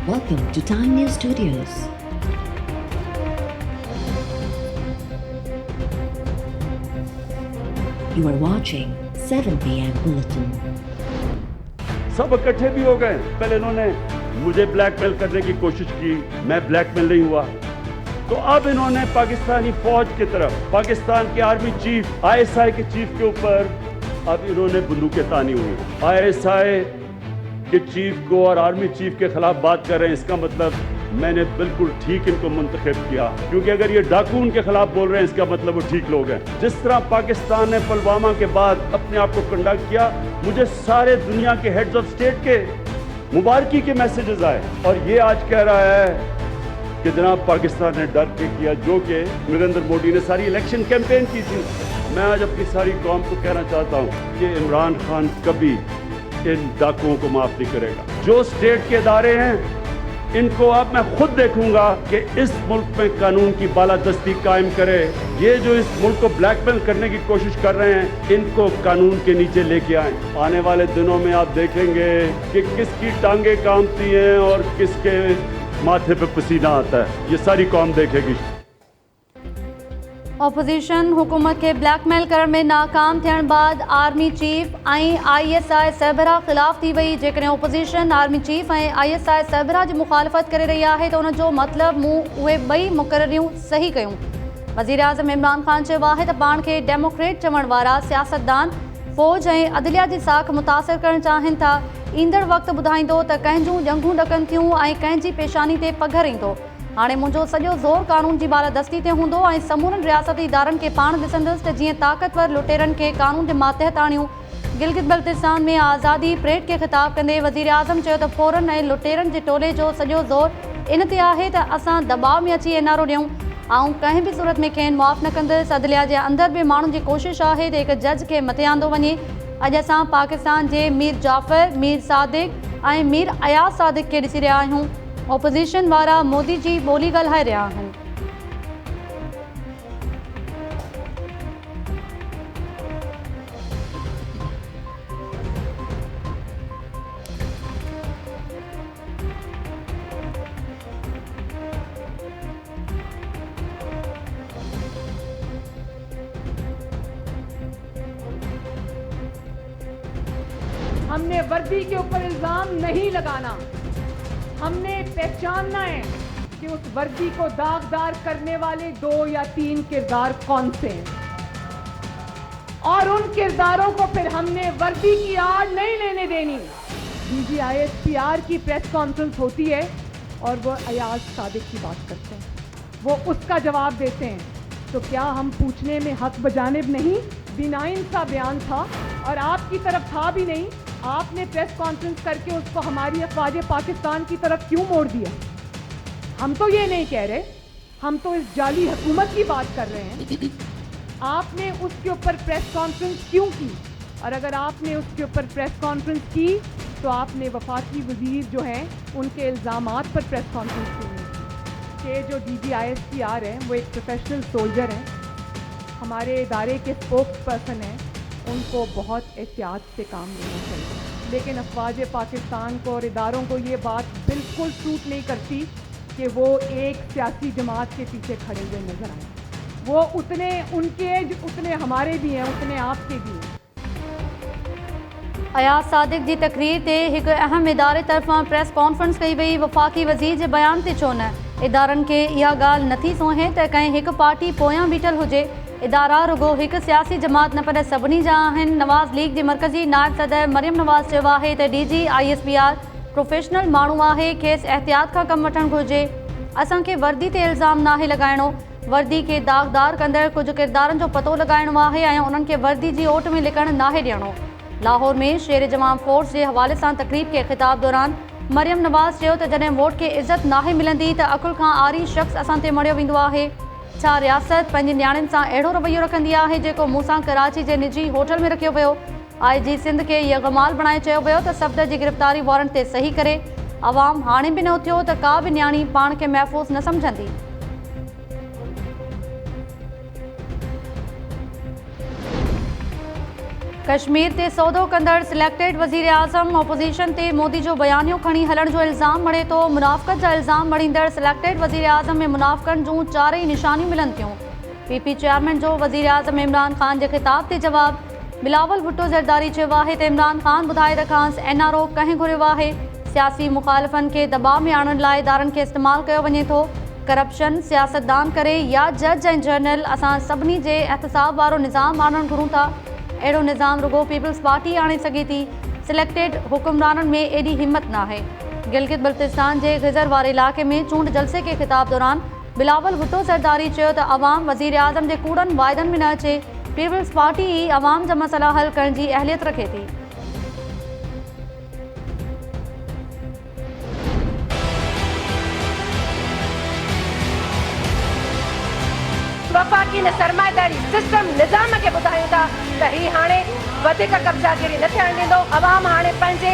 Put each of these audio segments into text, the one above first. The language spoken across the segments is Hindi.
Welcome to Time News Studios. You are watching 7 PM Bulletin. सब इकट्ठे भी हो गए। पहले इन्होंने मुझे ब्लैकमेल करने की कोशिश की, मैं ब्लैकमेल नहीं हुआ। तो अब इन्होंने पाकिस्तानी फौज की तरफ, पाकिस्तान के आर्मी चीफ, ISI के चीफ के ऊपर अब इन्होंने बंदूकें तानी हुई। ISI के चीफ को और आर्मी चीफ के खिलाफ बात कर रहे हैं, इसका मतलब मैंने बिल्कुल ठीक इनको मुंतखब किया, क्योंकि अगर ये डाकू उनके खिलाफ बोल रहे हैं इसका मतलब वो ठीक लोग हैं। जिस तरह पाकिस्तान ने पुलवामा के बाद अपने आप को कंडक्ट किया, मुझे सारे दुनिया के हेड्स ऑफ स्टेट के मुबारकी के मैसेजेस आए, और ये आज कह रहा है कि जनाब पाकिस्तान ने डर के किया, जो कि नरेंद्र मोदी ने सारी इलेक्शन कैंपेन की थी। मैं आज अपनी सारी कौम को कहना चाहता हूँ कि इमरान खान कभी इन डाकुओं को माफ नहीं करेगा। जो स्टेट के इदारे हैं इनको अब मैं खुद देखूंगा कि इस मुल्क में कानून की बालादस्ती कायम करे। ये जो इस मुल्क को ब्लैकमेल करने की कोशिश कर रहे हैं, इनको कानून के नीचे लेके आए। आने वाले दिनों में आप देखेंगे कि किसकी टांगे कांपती हैं और किसके माथे पे पसीना आता है, ये सारी कौम देखेगी। ऑपोजिशन हुकूमत के ब्लैकमेल करण में नाकाम थियण बाद आर्मी चीफ ISI सरबराह ख़िलाफ़ थी वई। जेकॾहिं ऑपोजिशन आर्मी चीफ ISI सरबराह जी मुखालफ़त करे रही है तो उनजो मतिलबु मूं उहे ॿई मुक़ररियूं सही कयूं। वज़ीर आज़म इमरान ख़ान चयो आहे त पाण खे डेमोक्रेट चवण वारा सियासतदान फ़ौज ऐं अदलिया जी साख मुतासिर करणु चाहिनि था। ईंदड़ वक़्तु ॿुधाईंदो त कंहिंजूं जंगूं ॾकनि थियूं ऐं कंहिंजी पेशानी ते पघर ईंदो। हाणे मुंहिंजो सॼो ज़ोर कानून जी बालादस्ती ते हूंदो ऐं समूरनि रियासती इदारनि खे पाण ॾिसंदुसि त जीअं ताक़तवर लुटेरनि खे कानून जे मातहत आणियूं। गिलगित बल्तिस्तान में आज़ादी परेड खे ख़िताब कंदे वज़ीर आज़म चयो त फ़ौरन ऐं लुटेरनि जे टोले जो सॼो ज़ोर इन ते आहे त असां दॿाउ में अची एनआरओ ॾियूं। ऐं कंहिं बि सूरत में खेनि मुआफ़ न कंदुसि। अदलिया जे अंदरि बि माण्हुनि जी कोशिशि आहे त हिकु जज खे मथे आंदो वञे। अॼु असां पाकिस्तान जे मीर जाफ़र, मीर सादिक ऐं मीर अयाज़ सादिक खे ॾिसी रहिया आहियूं। ऑपोजिशन वारा मोदी जी ॿोली ॻाल्हाए रहिया आहिनि। हमने वर्दी के ऊपर इल्जाम नहीं लगाना, हमने पहचानना है कि उस वर्दी को दागदार करने वाले 2 या 3 किरदार कौन से हैं, और उन किरदारों को फिर हमने वर्दी की आड़ नहीं लेने देनी। DG ISPR की प्रेस कॉन्फ्रेंस होती है और वो अयाज सादिक की बात करते हैं, वो उसका जवाब देते हैं, तो क्या हम पूछने में हक बजानिब नहीं? बिनाइन सा बयान था और आपकी तरफ था भी नहीं, आपने प्रेस कॉन्फ्रेंस करके उसको हमारी अफवाज पाकिस्तान की तरफ क्यों मोड़ दिया? हम तो ये नहीं कह रहे, हम तो इस जाली हुकूमत की बात कर रहे हैं। आपने उसके ऊपर प्रेस कॉन्फ्रेंस क्यों की? और अगर आपने उसके ऊपर प्रेस कॉन्फ्रेंस की तो आपने वफाकी वजीर जो हैं उनके इल्ज़ामात पर प्रेस कॉन्फ्रेंस क्यों नहीं की? कि जो DG ISPR हैं वो एक प्रोफेशनल सोल्जर हैं, हमारे इदारे के स्पोक्स पर्सन हैं, उनको बहुत एहतियात से काम लेना चाहिए। लेकिन अफवाज पाकिस्तान को और इदारों को ये बात बिल्कुल सूट नहीं करती कि वो एक सियासी जमात के पीछे खड़े हुए नजर आए। वो उतने उनके उतने हमारे भी हैं, उतने आपके भी हैं। अयाज सादिक जी तकरीर ते हिकु अहम इदारे तरफ़ां प्रेस कॉन्फ्रेंस कई वई। वफ़ाक़ी वज़ीर जे बयान ते छो न? इदारनि खे इहा ॻाल्हि नथी सोहे त कंहिं हिकु पार्टी पोयां बीठल हुजे। इदारा रुगो हिकु सियासी जमात न पर सभिनी जा आहिनि। नवाज़ लीग जी मरकज़ी नायब सदर मरियम नवाज़ चयो आहे त DG ISPR प्रोफेशनल माण्हू आहे, खेसि एहतियात खां कमु वठणु घुरिजे। असांखे वर्दी ते इल्ज़ाम नाहे लॻाइणो, वर्दी खे दागदार कंदड़ कुझु किरदारनि जो पतो लॻाइणो आहे ऐं उन्हनि खे वर्दी जी ओट में लिकणु नाहे ॾियणो। लाहौर में शेर जवान फोर्स जे हवाले सां तकरीब के ख़िताब दौरान मरियम नवाज़ चयो त जॾहिं वोट खे इज़त नाहे मिलंदी त अकुल खां आरी शख़्स असां ते मड़ियो वेंदो आहे। छा रियासत पंहिंजी न्याणियुनि सां अहिड़ो रवैयो रखंदी आहे जेको मूंसां कराची जे निजी होटल में रखियो वियो? IG सिंध खे यग़माल बणाए चयो वियो त सफ़दर जी गिरफ़्तारी वारंट ते सही करे। अवाम हाणे बि न उथियो त का बि न्याणी पाण खे महफ़ूज़ न सम्झंदी। कश्मीर ते सौदो कंदड़ सिलेक्टेड वज़ीर आज़म ऑपोजिशन ते मोदी जो बयानियो खणी हलण जो इल्ज़ाम मणे थो। मुनाफ़क़त जा इल्ज़ाम मणींदड़ सिलेक्टेड वज़ीर आज़म में मुनाफ़क़नि जूं चारई निशानियूं मिलन थियूं। पीपी चेयरमैन जो वज़ीर आज़म इमरान ख़ान जे ख़िताब ते जवाब। बिलावल भुट्टो ज़रदारी चयो आहे त इमरान ख़ान ॿुधाए रखांसि NRO कंहिं घुरियो आहे। सियासी मुखालिफ़नि खे दबाव में आणण लाइ इदारनि खे इस्तेमालु कयो वञे थो। करप्शन सियासतदान करे या जज ऐं जनरल असां सभिनी जे एहतसाब वारो निज़ाम आणणु घुरूं था। अहिड़ो निज़ाम रुगो पीपल्स पार्टी आणे सघे थी। सिलेक्टेड हुक्मराननि में एॾी हिम्मत न आहे। गिलगित बल्तिस्तान जे गिज़र वारे इलाइक़े में चूंड जलसे के ख़िताब दौरान बिलावल भुट्टो ज़रदारी चयो त अवाम वज़ीर आज़म जे कूड़नि वाइदनि में न अचे। पीपल्स पार्टी ई अवाम जा मसइला हल करण जी अहलियत रखे थी। वफ़ाक़ी सरमाएदारी सिस्टम निज़ाम के ॿुधायूं था त ही हाणे वधीक कब्ज़ागिरी न थियण ॾींदो। अवाम हाणे पंहिंजे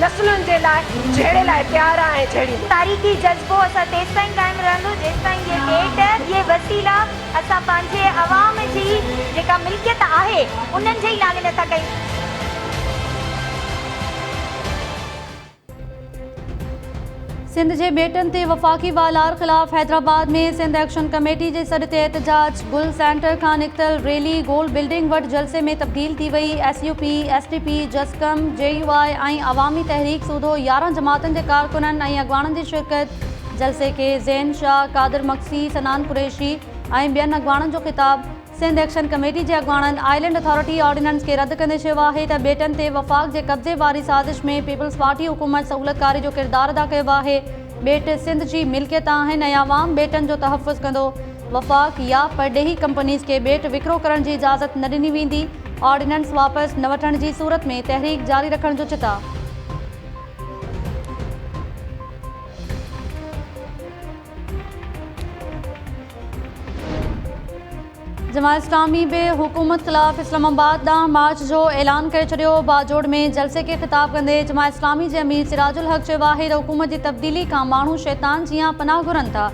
नस्लुनि जे लाइ जहिड़े लाइ तयार आहे जहिड़ी तारीख़ी जज़्बो असां तेसि ताईं क़ाइमु रहंदो जेसि ताईं ये डेट ये वसीला असां पंहिंजे अवाम जी जेका मिल्कियत आहे उन्हनि जे ई नाले नथा कयूं। सिंध जे बेटनि ते वफ़ाक़ी वालार ख़िलाफ़ हैदराबाद में सिंध एक्शन कमेटी जे सॾ ते एहतजाज। गुल सेंटर खां निकितल रैली गोल बिल्डिंग वटि जलसे में तब्दील थी वई। SUP SDP जस्कम JUI ऐं अवामी तहरीक सूदो 11 जमातनि जे कारकुननि ऐं अॻवाननि जी शिरकत। जलसे के ज़ैन शाह कादिर मक्सी सनान कुरैशी ऐं ॿियनि अॻवाननि जो ख़िताब। सिंध एक्शन कमेटी जे अॻवाननि आइलैंड अथॉरिटी ऑर्डिनेंस खे रद्द कंदे चयो आहे त बेटनि ते वफ़ाक़ जे कब्ज़े वारी साज़िश में पीपल्स पार्टी हुकूमत सहूलियतकारी जो किरदारु अदा कयो आहे। बेट सिंध जी मिल्कियत आहिनि ऐं अवाम बेटनि जो तहफ़ुज़ कंदो। वफ़ाक़ या परडेही कंपनीज़ खे बेट विकिरो करण जी इजाज़त न ॾिनी वेंदी। ऑर्डिनेंस वापसि न वठण जी सूरत में तहरीक जारी रखण जो चिता। जमात इस्लामी बि हुकूमत ख़िलाफ़ इस्लामाबाद ॾांहुं मार्च जो ऐलान करे छॾियो। बाजोड़ में जलसे खे ख़िताब कंदे जमात इस्लामी जे अमीर सिराजुल हक़ चयो आहे त हुकूमत जी तब्दीली खां माण्हू शैतान जीअं पनाह घुरनि था।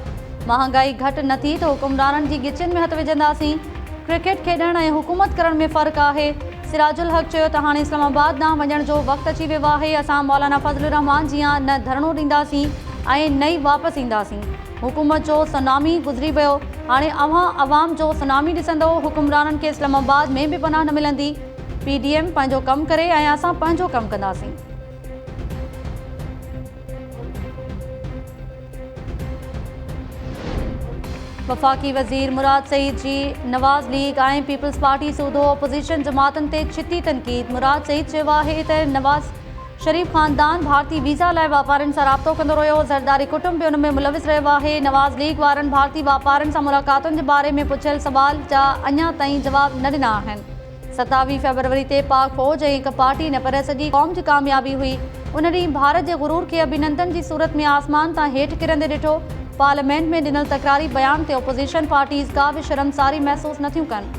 महांगाई घटि न थी त हुकुमराननि जी गिचियुनि में हथु विझंदासीं। क्रिकेट खेॾण ऐं हुकूमत करण में फ़र्क़ु आहे। सिराजुल हक़ चयो त हाणे इस्लामाबाद ॾांहुं वञण जो वक़्तु अची वियो आहे। असां मौलाना फज़लुर रहमान जीअं न धरणो ॾींदासीं ऐं न ई वापसि ईंदासीं। हुकूमत जो सुनामी गुज़री वियो। हाणे अवाम जो सुनामी ॾिसंदो। हुकुमराननि खे इस्लामाबाद में बि पनाह न मिलंदी। PDM पंहिंजो कमु करे ऐं असां पंहिंजो कमु कंदासीं। वफ़ाक़ी वज़ीर मुराद सईद जी नवाज़ लीग ऐं पीपल्स पार्टी सूदो अपोज़िशन जमातनि ते छिती तनक़ीद। मुराद सईद चयो आहे त नवाज़ शरीफ़ ख़ानदान भारतीय वीज़ा लाइ वापारनि सां राब्तो कंदो रहियो। ज़रदारी कुटुंब बि उन में मुलविस रहियो आहे। नवाज़ लीग वारनि भारतीय वापारनि सां मुलाक़ातुनि जे बारे में पुछियल सवाल जा अञा ताईं जवाब न ॾिना आहिनि। 27 फरवरी ते पाक फ़ौज ऐं हिकु पार्टी न पर सॼी क़ौम जी कामयाबी हुई। उन ॾींहुं भारत जे गुरूर खे अभिनंदन जी सूरत में आसमान तां हेठि किरंदे ॾिठो। पार्लियामेंट में ॾिनल तकरारी बयान ते अपोज़िशन पार्टीज़ का बि शर्मसारी महसूस नथियूं कनि।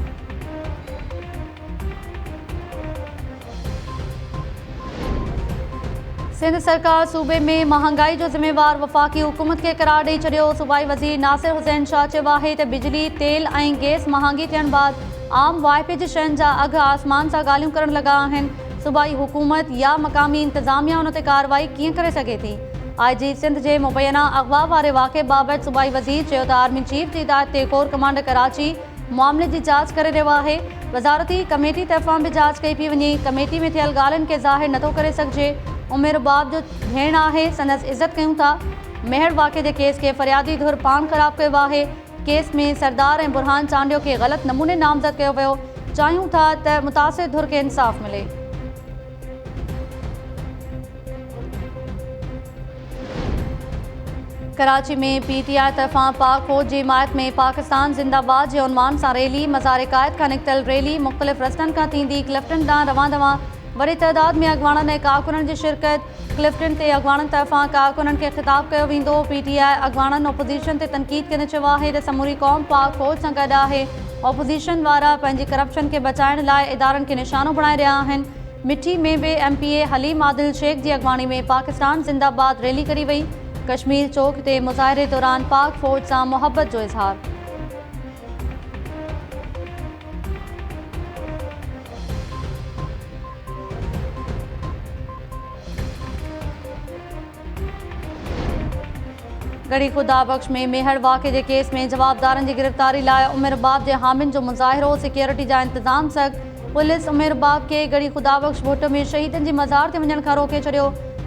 सिंध सरकार सूबे में महांगाई जो ज़िम्मेवार वफ़ाक़ी हुकूमत खे करार ॾेई छॾियो। सूबाई वज़ीर नासिर हुसैन शाह चयो आहे त बिजली तेल ऐं गैस महांगी थियण बाद आम वाइपे जी शयुनि जा अघ आसमान सां ॻाल्हियूं करण लॻा आहिनि। सूबाई हुकूमत या मक़ामी इंतिज़ामिया उन ते कार्रवाई कीअं करे सघे थी। IG सिंध जे मुबैना अग़वा वारे वाक़े बाबति सूबाई वज़ीर चयो त आर्मी चीफ जी हिदायत ते कोर कमांडर कराची मामले जी जांच करे रहियो आहे। वज़ारती कमेटी तरफ़ां बि जांच कई पई वञे। कमेटी में थियल ॻाल्हियुनि खे ज़ाहिर नथो करे सघिजे। उमिर बाब जो भेण आहे, संदसि इज़त कयूं था। मेहर वाक़े जे केस खे फ़रियादी धुर पाण ख़राब कयो आहे। केस में सरदार ऐं बुरहान चांडियो खे ग़लति नमूने नामज़द कयो वियो। चाहियूं था त मुतासिर धुर खे इंसाफ़ मिले। कराची में PTI तरफ़ां पाक फ़ौज जी हिमायत में पाकिस्तान ज़िंदाबाद जे उनवान सां रैली। मज़ार कायद खां निकितल रैली मुख़्तलिफ़ रस्तनि खां थींदी क्लिफ्टन ॾांहुं रवां वरी तइदाद में अॻवाननि ऐं कारकुननि जी शिरकत। क्लिफ्टन ते अॻवाननि तरफ़ां कारकुननि खे ख़िताब कयो वेंदो। PTI अॻवाननि ऑपोज़िशन ते तनक़ीद कंदे चयो आहे त समूरी क़ौम पाक फ़ौज सां गॾु आहे। ऑपोज़िशन वारा पंहिंजी करप्शन खे बचाइण लाइ इदारनि खे निशानो बणाए रहिया आहिनि। मिठी में बि MPA हलीम आदिल शेख जी अॻवानी में पाकिस्तान ज़िंदाबाद रैली करी वई। कश्मीर चौक ते मुज़ाहिरे दौरान पाक फ़ौज सां मुहबत जो इज़हार। गढ़ी खुदाबख्श में मेहर वाक़े के केस में जवाबदारनि जी गिरफ़्तारी लाइ उमिर बाब जे हामिन जो मुज़ाहिरो सिक्योरिटी जा इंतज़ाम सख़्त। पुलिस उमिर बाब के गढ़ी खुदाबख्श भुट में शहीदनि जी मज़ार ते वञण खां रोके छॾियो।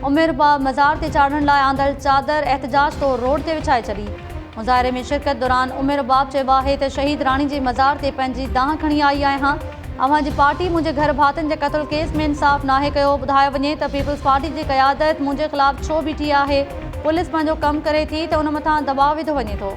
उमिर बाब मज़ार ते चाढ़ण लाइ आंदड़ चादर एहतजाज तौर रोड ते विछाए छॾी। मुज़ाहिरे में शिरकत दौरान उमिर बाब चयो आहे त शहीद राणी जी मज़ार ते पंहिंजी दाह खणी आई आहियां। अवां जी पार्टी मुंहिंजे घर भातियुनि जे क़त्ल केस में इंसाफ़ नाहे कयो। ॿुधायो वञे त पीपल्स पार्टी जी क़यादत मुंहिंजे ख़िलाफ़ छो बीठी आहे। पुलिस पंहिंजो कमु करे थी त उन मथां दबाव विधो वञे थो।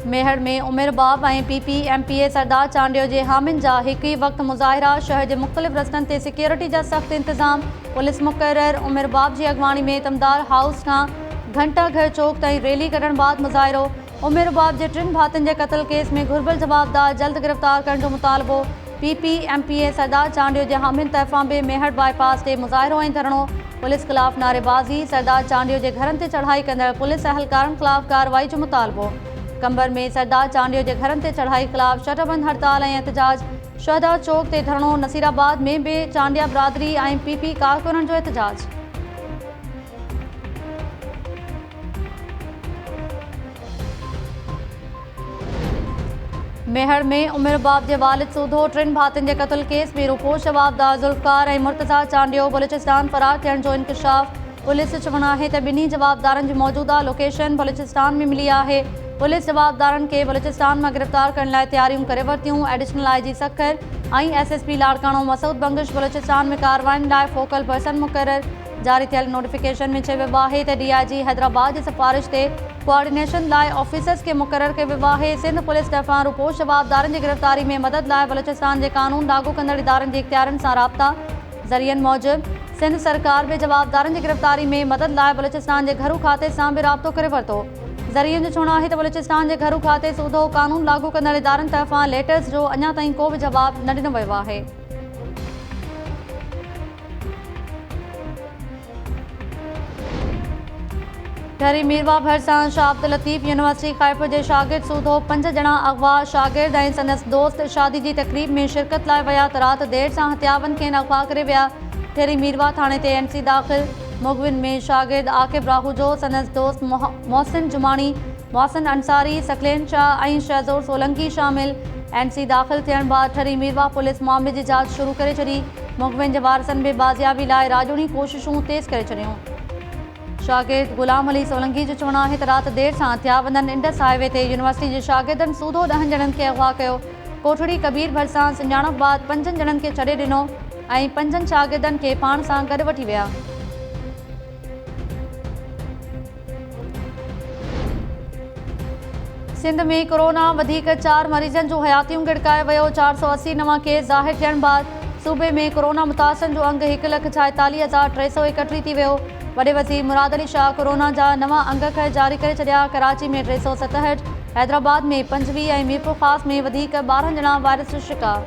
मेहर में उमिर बाब ऐं PPMPA सरदार चांडियो जे हामिन जा हिकु ई वक़्तु मुज़ाहिरा। शहर जे मुख़्तलिफ़ रस्तनि ते सिक्योरिटी जा सख़्त इंतज़ाम। पुलिस मुक़रर उमिर बाब जी अॻवानी में तमदार हाउस खां घंटा घर चौक ताईं रैली कढण बाद मुज़ाहिरो। उमिर बाब जे 3 भातियुनि जे क़त्ल केस में घुर्बल जवाबदार जल्द गिरफ़्तार करण जो मुतालबो। PPMPA सरदार चांडियो जे हामिन तर्फ़ां बि मेहर बाईपास ते मुज़ाहिरो ऐं धरणो। पुलिस ख़िलाफ़ नारेबाज़ी। सरदार चांडियो जे घरनि ते चढ़ाई कंदड़ पुलिस अहलकारनि ख़िलाफ़ कार्रवाई जो मुतालबो। कंबर में सरदार चांडियो जे घरनि ते चढ़ाई ख़िलाफ़ शटरबंद हड़ताल ऐं एहतजाज। शहदा चौक ते धरणो। नसीराबाद में बि चांडिया बिरादरी ऐं PP कारकुननि जो एहतजाज। मेहर में उमिर बाब जे वालिद सूधो 3 भातियुनि जे क़त्ल केस में रुपोश जवाबदार ज़ुल्फ़कार ऐं मुर्तज़ा चांडियो बलूचिस्तान फ़रार थियण जो इंकशाफ। पुलिस चवणु आहे त ॿिन्ही जवाबदारनि जी मौजूदा लोकेशन बलूचिस्तान में मिली आहे। पुलिस जवाबदारनि खे बलूचिस्तान मां गिरफ़्तार करण लाइ तयारियूं करे वरितियूं। एडिशनल IG सखर ऐं SSP लाड़काणो मसूद बंगिश बलूचिस्तान में कार्रवाइनि लाइ फोकल पर्सन मुक़रर। जारी थियल नोटिफिकेशन में चयो वियो आहे त DIG हैदराबाद जी सिफ़ारिश ते कोऑर्डिनेशन लाइ ऑफिसर्स खे मुक़रर कयो वियो आहे। सिंध पुलिस तरफ़ां रुपोश जवाबदारनि जी गिरफ़्तारी में मदद लाइ बलूचिस्तान जे कानून लागू कंदड़ इदारनि जे इख्तियारनि सां राब्ता। ज़रियनि मूजिबि सिंध सरकार बि जवाबदारनि जी गिरफ़्तारी में मदद लाइ बलूचिस्तान जे घरू खाते सां बि राब्तो करे वरितो। ज़रियनि जो चवणु आहे त बलूचिस्तान जे घरू खाते सूधो कानून लागू कंदड़ इदारनि तरफ़ां लेटर्स जो अञा ताईं को बि जवाब न ॾिनो वियो आहे। ठरी मीरवा भरिसां शाह अब्दुल लतीफ़ यूनिवर्सिटी ख़ैरपुर जे शागिर्द सूधो। 5 ॼणा अगवा। शागिर्द ऐं संदसि दोस्त शादी जी तक़रीब में शिरकत लाइ विया त राति देरि सां हथियावनि खे अगवा करे विया। ठरी मीरवा थाणे ते NC दाख़िल। मुगविन में शागिर्द आकिब राहूजो, संदसि दोस्त मोहसिन जुमानी, मोहसिन अंसारी, सकलेन शाह ऐं शहज़ोर सोलंकी शामिल। NC दाख़िल थियण बाद ठरी मीरवा पुलिस मामले जी जांच शुरू करे छॾी। मुगविन जे वारसनि बि बाज़ियाबी लाइ राजोणी कोशिशूं तेज़ करे छॾियूं। शागिर्द गुलाम अली सोलंकी जो चवणु आहे त राति देरि सां हथियाबंदनि इंडस हाईवे ते यूनिवर्सिटी जे शागिर्दनि सूधो 10 ॼणनि खे अगवा कयो। कोठड़ी कबीर भरिसां सुञाणप बाद 5 ॼणनि खे छॾे ॾिनो ऐं 5 शागिर्दनि खे पाण सां गॾु वठी विया। सिंध में कोरोना वधीक 4 मरीज़नि जूं हयातियूं गिड़काए वियो। 480 नवां केस ज़ाहिर थियण बाद सूबे में कोरोना मुतासिरनि जो अंग 1,46,331 थी वियो। वॾे वज़ीर मुराद अली शाह कोरोना जा नवां अंग जारी करे छॾिया। कराची में 367, हैदराबाद में 25 ऐं मीरपुर ख़ास में वधीक 12 ॼणा वायरस जो शिकार।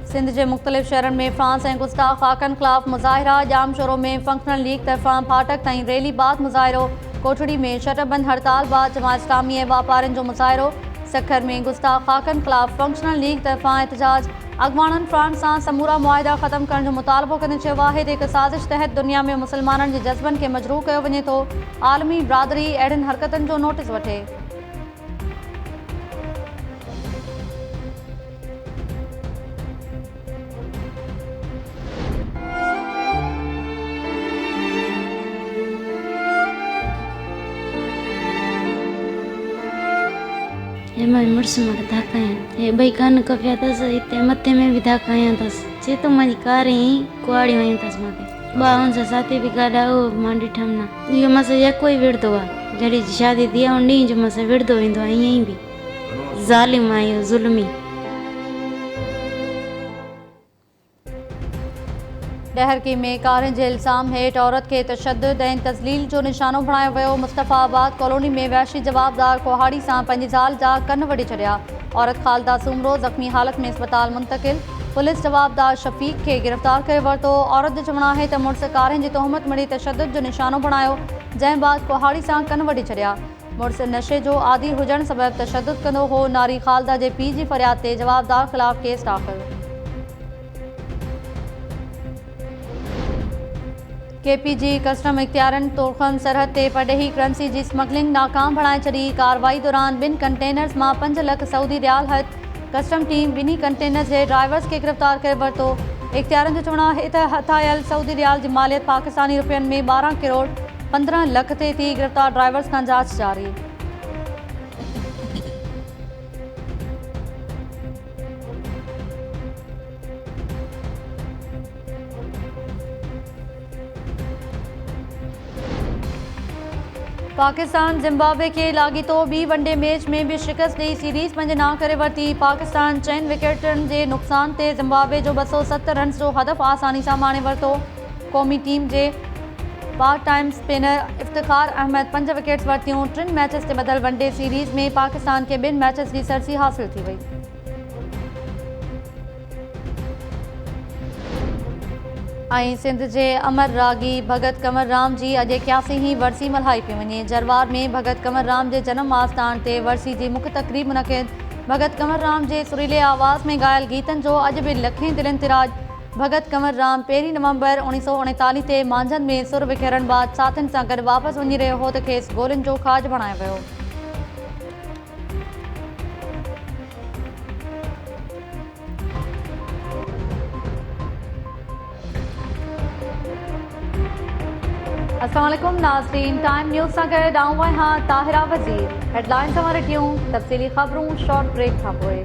सिंध जे मुख़्तलिफ़ शहरनि में फ्रांस ऐं गुस्ताख़ ख़ाकनि ख़िलाफ़ मुज़ाहिरा। जाम शोरो में फंक्शनल लीग तरफ़ां फाटक ताईं रैली बाद मुज़ाहिरो। कोठड़ी में शटरबंद हड़ताल बाद जमात इस्लामी ऐं वापारियुनि जो मुज़ाहिरो। सखर में गुस्ताख़ ख़ाकनि ख़िलाफ़ फंक्शनल लीग तरफ़ां एहतजाज। अॻवाननि फ्रांस सां समूरा मुआहिदा ख़त्म करण जो मुतालबो कंदे चयो आहे त हिकु साज़िश तहत दुनिया में मुसलमाननि जे जज़्बनि खे मजरूह कयो वञे थो। आलमी बिरादरी अहिड़ियुनि हरकतुनि जो नोटिस वठे। मां मुड़ुस मूंखे धाका आहिनि। हे 2 कान कपिया अथसि। हिते मथे में बि धाका आया अथसि। चए थो मुंहिंजी कार ई कुआड़ियूं आयूं अथसि मूंखे। 52 साथी बि गाॾा हो मां ॾिठमि न। इहो मस यको ई विड़दो आहे। जॾहिं शादी थी आहे उन ॾींहुं जो मस विड़दो वेंदो आहे। ईअं ई बि ज़ालिम आहे इहो ज़ुल्मी। डहरकी में कारनि जे इल्ज़ाम हेठि औरत खे तशद्दुद ऐं तज़लील जो निशानो बणायो वियो। मुस्तफ़ाबाद कॉलोनी में वहशी जवाबदार कुहाड़ी सां पंहिंजी ज़ाल जा कन वढी छॾिया। औरत ख़ालदा सूमरो ज़ख़्मी हालत में अस्पताल मुंतक़िल। पुलिस जवाबदार शफ़ीक खे गिरफ़्तार करे वरितो। औरत जो चवणु आहे त मुड़ुस कारनि जी तोहमत मिड़ी तशद्दुद जो निशानो बणायो, जंहिं बाद कुहाड़ी सां कन वढी छॾिया। मुड़ुस नशे जो आदी हुजण सबब तशद्दुद कंदो हो। नारी ख़ालदा जे पीउ जी फ़रियाद ते जवाबदार ख़िलाफ़ केस दाख़िल। KPG कस्टम इख्तियारनि तोरखम सरहद ते परडेही करंसी जी स्मगलिंग नाकाम बणाए छॾी। कार्रवाई दौरान 2 कंटेनर्स मां 5 लख सऊदी रियाल हथ। कस्टम टीम 2 कंटेनर्स जे ड्राइवर्स के गिरफ़्तार करे वरितो। इख्तियारनि जो चवणु आहे त हथ आयल सऊदी रियाल जी मालियत पाकिस्तानी रुपयनि में 12 करोड़ 15 लख ते थी। गिरफ़्तार ड्राइवर्स खां जांच जारी। पाकिस्तान जिम्बाब्वे के लाॻीतो ॿी वनडे मैच में भी शिकस्त ॾेई सीरीज़ पंहिंजे नाम करे वरिती। पाकिस्तान 4 विकेटनि जे नुक़सान ते जिम्बाब्वे जो 270 रन्स जो हदफ़ आसानी सां माणे वरितो। क़ौमी टीम जे part time spinner Iftikhar Ahmed 5 wickets वरितियूं। 3 मैचेस ते बदल वनडे सीरीज़ में पाकिस्तान खे 2 मैचेस जी सरसी हासिल थी वई। ऐं सिंध जे अमर रागी भगत कंवर राम जी अॼु 81 वरसी मल्हाई पई वञे। जरवार में भगत कंवर राम जे जनम आस्थान ते वरसी जी मुख्य तक़रीब मुनक़िद। भगत कंवर राम जे सुरीले आवाज़ में ॻायल गीतनि जो अॼु बि लखें दिलनि ते राज। भगत कंवर राम 1 नवंबर 1939 ते मांझंदि में सुर विखेरण बाद साथियुनि सां गॾु वापसि वञी रहियो हो त खेसि गोलियुनि जो खाज बणायो वियो। अस्सलाम वालेकुम नाज़रीन, टाइम न्यूज़ सां गॾु आऊं आहियां ताहिरा वज़ीर। हेडलाइंस हमारे टियूं तफ़सीली ख़बरूं शॉर्ट ब्रेक खां पोइ।